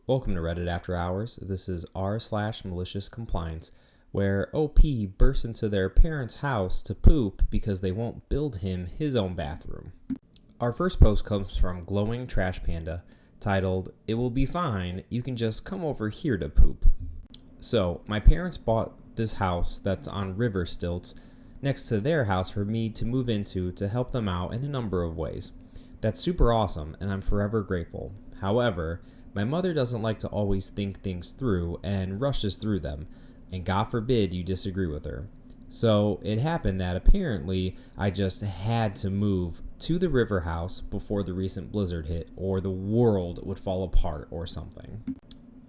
Welcome to Reddit After Hours. This is r/malicious compliance, where OP bursts into their parents' house to poop because they won't build him his own bathroom. Our first post comes from Glowing Trash Panda, titled, "It will be fine, you can just come over here to poop." So, my parents bought this house that's on river stilts next to their house for me to move into to help them out in a number of ways. That's super awesome, and I'm forever grateful. However, my mother doesn't like to always think things through and rushes through them, and God forbid you disagree with her. So it happened that apparently I just had to move to the river house before the recent blizzard hit, or the world would fall apart or something.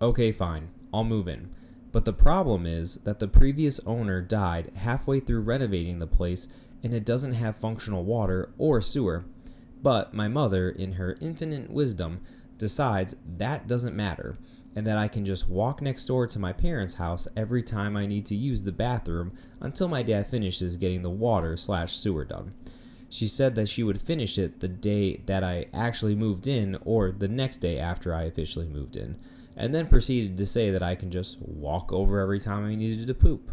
Okay, fine, I'll move in. But the problem is that the previous owner died halfway through renovating the place, and it doesn't have functional water or sewer. But my mother, in her infinite wisdom, decides that doesn't matter, and that I can just walk next door to my parents' house every time I need to use the bathroom until my dad finishes getting the water/sewer done. She said that she would finish it the day that I actually moved in, or the next day after I officially moved in, and then proceeded to say that I can just walk over every time I needed to poop.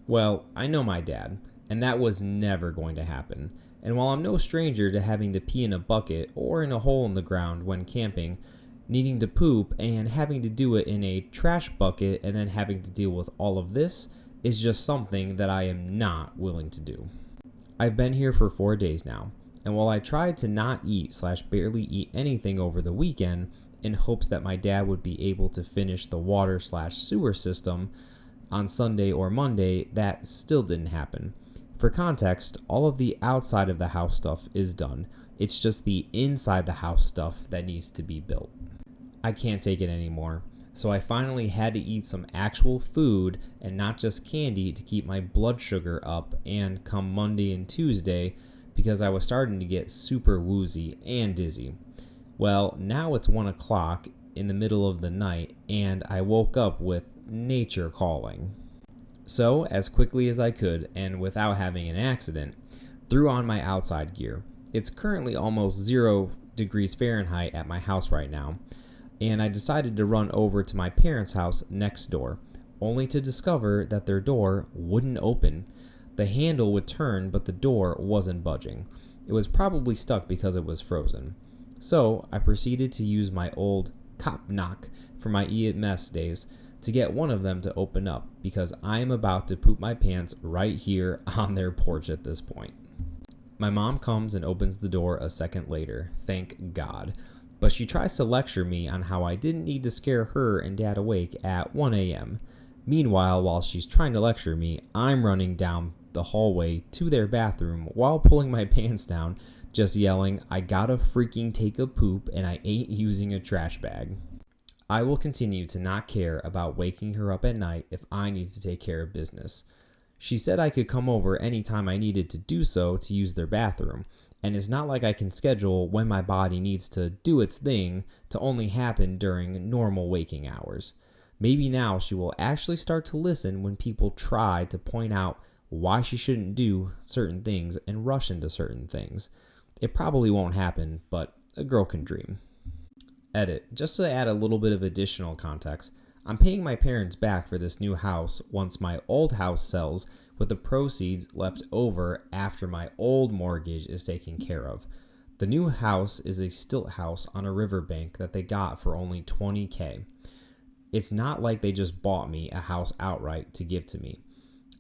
Well, I know my dad, and that was never going to happen. And while I'm no stranger to having to pee in a bucket or in a hole in the ground when camping, needing to poop and having to do it in a trash bucket and then having to deal with all of this is just something that I am not willing to do. I've been here for 4 days now, and while I tried to not eat/barely eat anything over the weekend in hopes that my dad would be able to finish the water/sewer system on Sunday or Monday, that still didn't happen. For context, all of the outside of the house stuff is done. It's just the inside the house stuff that needs to be built. I can't take it anymore, so I finally had to eat some actual food and not just candy to keep my blood sugar up, and come Monday and Tuesday, because I was starting to get super woozy and dizzy. Well, now it's 1 o'clock in the middle of the night, and I woke up with nature calling. So, as quickly as I could, and without having an accident, threw on my outside gear. It's currently almost 0 degrees Fahrenheit at my house right now, and I decided to run over to my parents' house next door, only to discover that their door wouldn't open. The handle would turn, but the door wasn't budging. It was probably stuck because it was frozen. So, I proceeded to use my old cop knock from my EMS days to get one of them to open up, because I'm about to poop my pants right here on their porch at this point. My mom comes and opens the door a second later, thank God, but she tries to lecture me on how I didn't need to scare her and dad awake at 1 a.m. Meanwhile, while she's trying to lecture me, I'm running down the hallway to their bathroom while pulling my pants down, just yelling, "I gotta freaking take a poop and I ain't using a trash bag." I will continue to not care about waking her up at night if I need to take care of business. She said I could come over anytime I needed to do so to use their bathroom, and it's not like I can schedule when my body needs to do its thing to only happen during normal waking hours. Maybe now she will actually start to listen when people try to point out why she shouldn't do certain things and rush into certain things. It probably won't happen, but a girl can dream. Edit. Just to add a little bit of additional context, I'm paying my parents back for this new house once my old house sells, with the proceeds left over after my old mortgage is taken care of. The new house is a stilt house on a riverbank that they got for only $20K. It's not like they just bought me a house outright to give to me,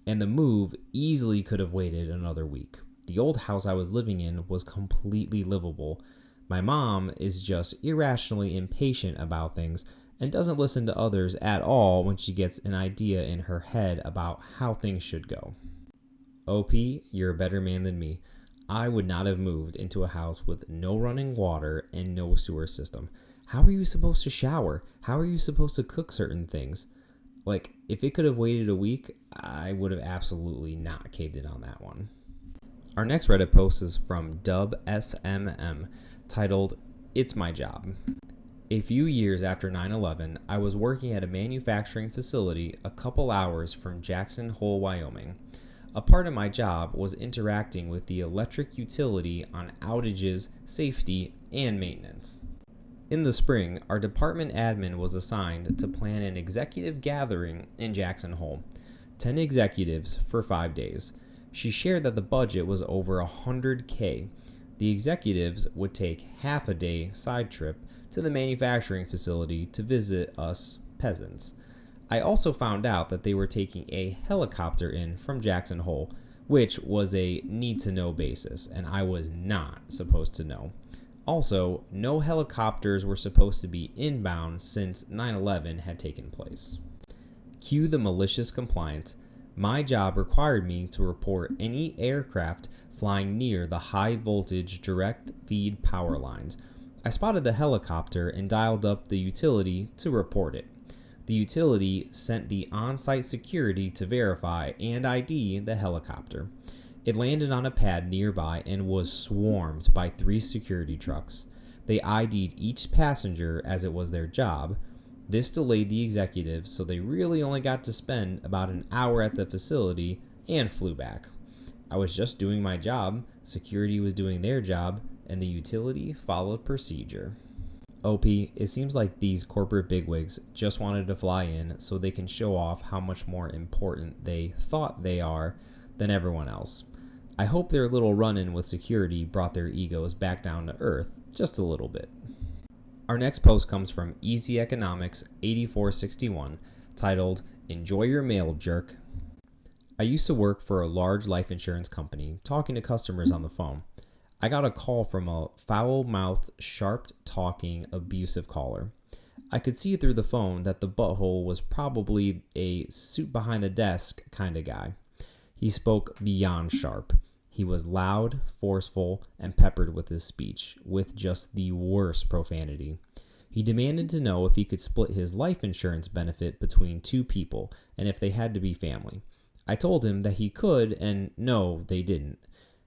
and the move easily could have waited another week. The old house I was living in was completely livable. My mom is just irrationally impatient about things and doesn't listen to others at all when she gets an idea in her head about how things should go. OP, you're a better man than me. I would not have moved into a house with no running water and no sewer system. How are you supposed to shower? How are you supposed to cook certain things? Like, if it could have waited a week, I would have absolutely not caved in on that one. Our next Reddit post is from DubSMM, titled, "It's My Job." A few years after 9/11, I was working at a manufacturing facility a couple hours from Jackson Hole, Wyoming. A part of my job was interacting with the electric utility on outages, safety, and maintenance. In the spring, our department admin was assigned to plan an executive gathering in Jackson Hole. 10 executives for 5 days. She shared that the budget was over $100K. The executives would take half a day side trip to the manufacturing facility to visit us peasants. I also found out that they were taking a helicopter in from Jackson Hole, which was a need-to-know basis, and I was not supposed to know. Also, no helicopters were supposed to be inbound since 9/11 had taken place. Cue the malicious compliance. My job required me to report any aircraft flying near the high voltage direct feed power lines. I spotted the helicopter and dialed up the utility to report it. The utility sent the on-site security to verify and ID the helicopter. It landed on a pad nearby and was swarmed by 3 security trucks. They ID'd each passenger as it was their job. This delayed the executives, so they really only got to spend about an hour at the facility and flew back. I was just doing my job, security was doing their job, and the utility followed procedure. OP, it seems like these corporate bigwigs just wanted to fly in so they can show off how much more important they thought they are than everyone else. I hope their little run-in with security brought their egos back down to earth just a little bit. Our next post comes from Easy Economics 8461, titled, "Enjoy Your Mail, Jerk." I used to work for a large life insurance company, talking to customers on the phone. I got a call from a foul-mouthed, sharp-talking, abusive caller. I could see through the phone that the butthole was probably a suit-behind-the-desk kind of guy. He spoke beyond sharp. He was loud, forceful, and peppered with his speech, with just the worst profanity. He demanded to know if he could split his life insurance benefit between 2 people, and if they had to be family. I told him that he could, and no, they didn't.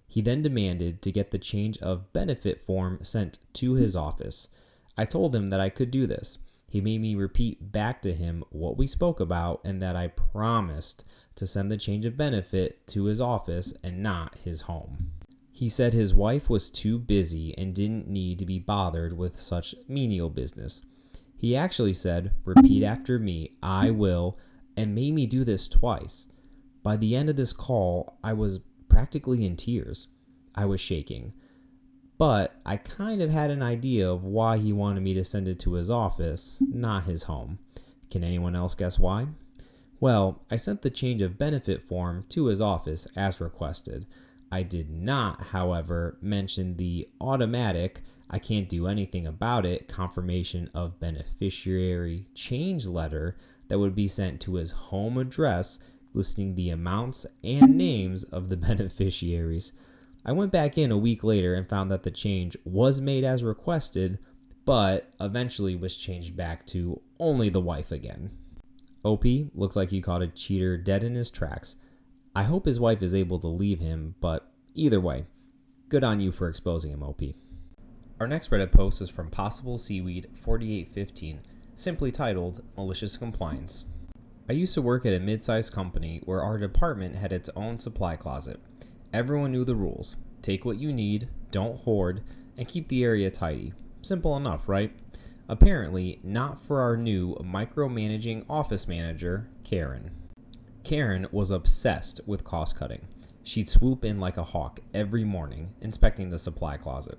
He then demanded to get the change of benefit form sent to his office. I told him that I could do this. He made me repeat back to him what we spoke about and that I promised to send the change of benefit to his office and not his home. He said his wife was too busy and didn't need to be bothered with such menial business. He actually said, "Repeat after me, I will," and made me do this twice. By the end of this call, I was practically in tears. I was shaking. But I kind of had an idea of why he wanted me to send it to his office, not his home. Can anyone else guess why? Well, I sent the change of benefit form to his office as requested. I did not, however, mention the automatic, I can't do anything about it, confirmation of beneficiary change letter that would be sent to his home address, listing the amounts and names of the beneficiaries. I went back in a week later and found that the change was made as requested, but eventually was changed back to only the wife again. OP, looks like you caught a cheater dead in his tracks. I hope his wife is able to leave him, but either way, good on you for exposing him, OP. Our next Reddit post is from Possible Seaweed 4815, simply titled, "Malicious Compliance." I used to work at a mid-sized company where our department had its own supply closet. Everyone knew the rules. Take what you need, don't hoard, and keep the area tidy. Simple enough, right? Apparently, not for our new micromanaging office manager, Karen. Karen was obsessed with cost cutting. She'd swoop in like a hawk every morning, inspecting the supply closet.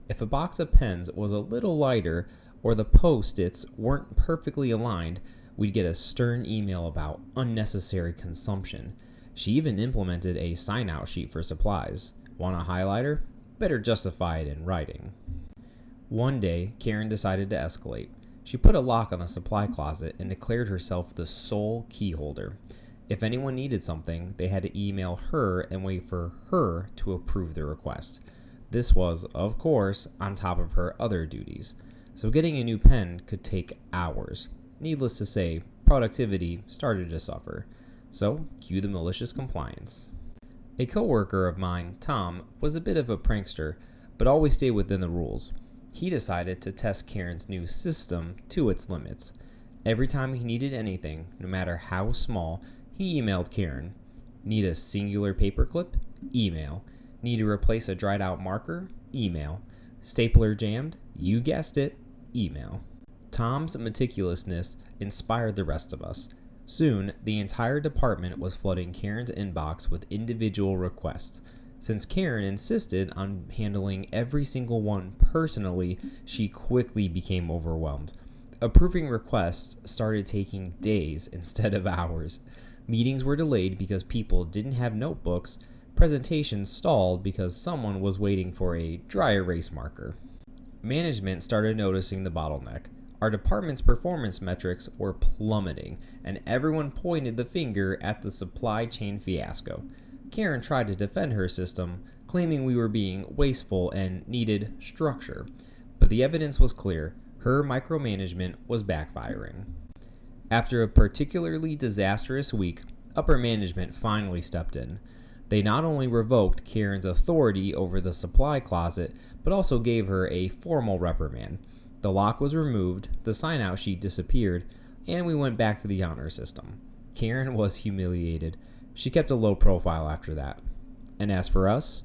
If a box of pens was a little lighter or the post-its weren't perfectly aligned, we'd get a stern email about unnecessary consumption. She even implemented a sign-out sheet for supplies. Want a highlighter? Better justify it in writing. One day, Karen decided to escalate. She put a lock on the supply closet and declared herself the sole key holder. If anyone needed something, they had to email her and wait for her to approve the request. This was, of course, on top of her other duties. So getting a new pen could take hours. Needless to say, productivity started to suffer. So, cue the malicious compliance. A coworker of mine, Tom, was a bit of a prankster, but always stayed within the rules. He decided to test Karen's new system to its limits. Every time he needed anything, no matter how small, he emailed Karen. Need a singular paperclip? Email. Need to replace a dried out marker? Email. Stapler jammed? You guessed it. email. Tom's meticulousness inspired the rest of us. Soon, the entire department was flooding Karen's inbox with individual requests. Since Karen insisted on handling every single one personally, she quickly became overwhelmed. Approving requests started taking days instead of hours. Meetings were delayed because people didn't have notebooks. Presentations stalled because someone was waiting for a dry erase marker. Management started noticing the bottleneck. Our department's performance metrics were plummeting, and everyone pointed the finger at the supply chain fiasco. Karen tried to defend her system, claiming we were being wasteful and needed structure. But the evidence was clear. Her micromanagement was backfiring. After a particularly disastrous week, upper management finally stepped in. They not only revoked Karen's authority over the supply closet, but also gave her a formal reprimand. The lock was removed, the sign-out sheet disappeared, and we went back to the honor system. Karen was humiliated. She kept a low profile after that. And as for us,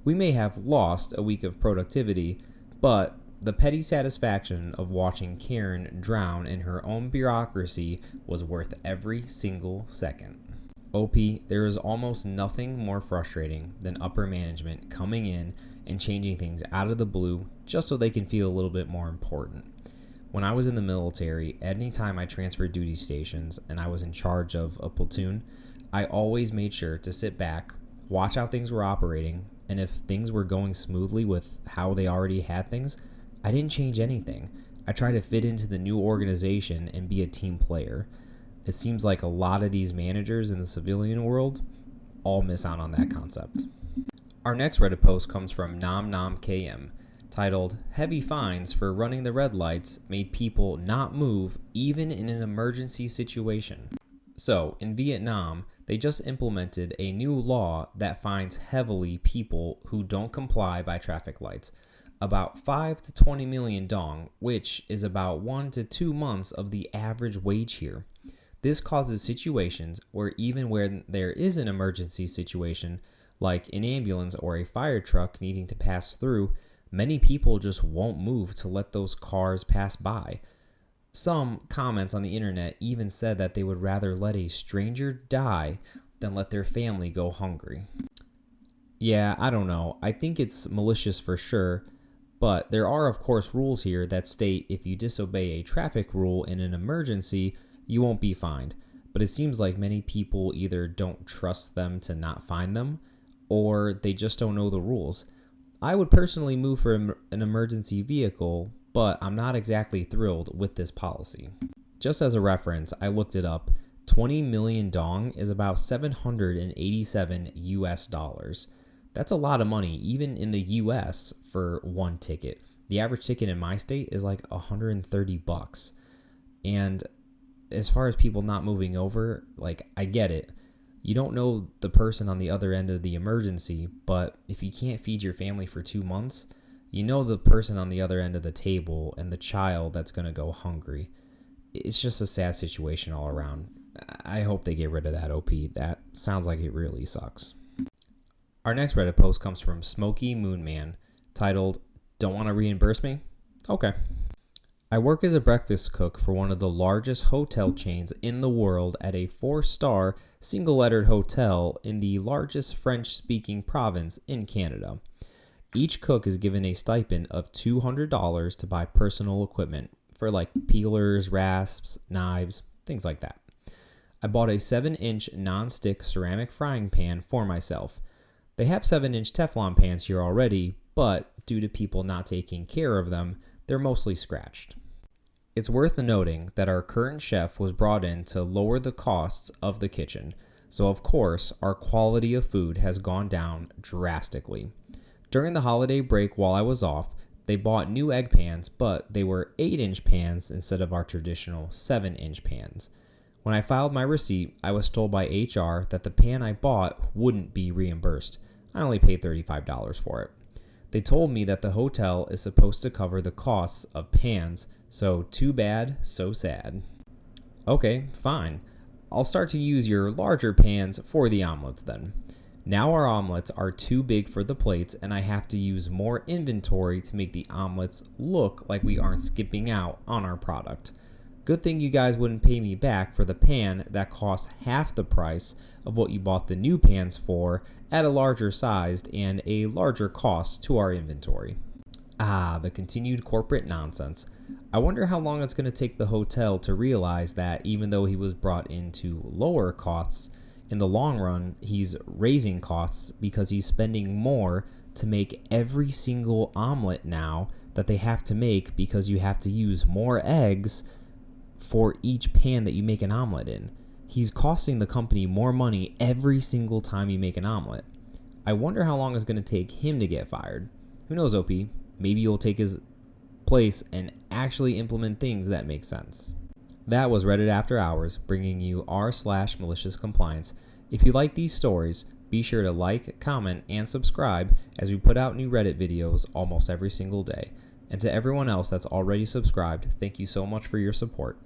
we may have lost a week of productivity, but the petty satisfaction of watching Karen drown in her own bureaucracy was worth every single second. OP, there is almost nothing more frustrating than upper management coming in and changing things out of the blue just so they can feel a little bit more important. When I was in the military, anytime I transferred duty stations and I was in charge of a platoon, I always made sure to sit back, watch how things were operating, and if things were going smoothly with how they already had things, I didn't change anything. I tried to fit into the new organization and be a team player. It seems like a lot of these managers in the civilian world all miss out on that concept. Our next Reddit post comes from NomNomKM, titled, "Heavy fines for running the red lights made people not move even in an emergency situation." So, in Vietnam, they just implemented a new law that fines heavily people who don't comply by traffic lights. About 5 to 20 million dong, which is about 1 to 2 months of the average wage here. This causes situations where even where there is an emergency situation, like an ambulance or a fire truck needing to pass through, many people just won't move to let those cars pass by. Some comments on the internet even said that they would rather let a stranger die than let their family go hungry. Yeah, I don't know. I think it's malicious for sure, but there are of course rules here that state if you disobey a traffic rule in an emergency, you won't be fined. But it seems like many people either don't trust them to not fine them, or they just don't know the rules. I would personally move for an emergency vehicle, but I'm not exactly thrilled with this policy. Just as a reference, I looked it up. 20 million dong is about 787 US dollars. That's a lot of money, even in the US, for one ticket. The average ticket in my state is like $130. And as far as people not moving over, like, I get it. You don't know the person on the other end of the emergency, but if you can't feed your family for 2 months, you know the person on the other end of the table and the child that's going to go hungry. It's just a sad situation all around. I hope they get rid of that, OP. That sounds like it really sucks. Our next Reddit post comes from Smoky Moonman, titled, "Don't want to reimburse me? Okay." I work as a breakfast cook for one of the largest hotel chains in the world at a 4-star single-lettered hotel in the largest French-speaking province in Canada. Each cook is given a stipend of $200 to buy personal equipment for like peelers, rasps, knives, things like that. I bought a 7-inch non-stick ceramic frying pan for myself. They have 7-inch Teflon pans here already, but due to people not taking care of them, they're mostly scratched. It's worth noting that our current chef was brought in to lower the costs of the kitchen, so of course our quality of food has gone down drastically. During the holiday break while I was off, they bought new egg pans, but they were 8-inch pans instead of our traditional 7-inch pans. When I filed my receipt, I was told by HR that the pan I bought wouldn't be reimbursed. I only paid $35 for it. They told me that the hotel is supposed to cover the costs of pans, so too bad, so sad. Okay, fine. I'll start to use your larger pans for the omelets then. Now our omelets are too big for the plates and I have to use more inventory to make the omelets look like we aren't skipping out on our product. Good thing you guys wouldn't pay me back for the pan that costs half the price of what you bought the new pans for at a larger size and a larger cost to our inventory. The continued corporate nonsense. I wonder how long it's going to take the hotel to realize that even though he was brought in to lower costs, in the long run, he's raising costs because he's spending more to make every single omelet now that they have to make because you have to use more eggs for each pan that you make an omelet in. He's costing the company more money every single time you make an omelet. I wonder how long it's going to take him to get fired. Who knows, OP? Maybe you'll take his place and actually implement things that make sense. That was Reddit After Hours, bringing you r/malicious compliance. If you like these stories, be sure to like, comment, and subscribe as we put out new Reddit videos almost every single day. And to everyone else that's already subscribed, thank you so much for your support.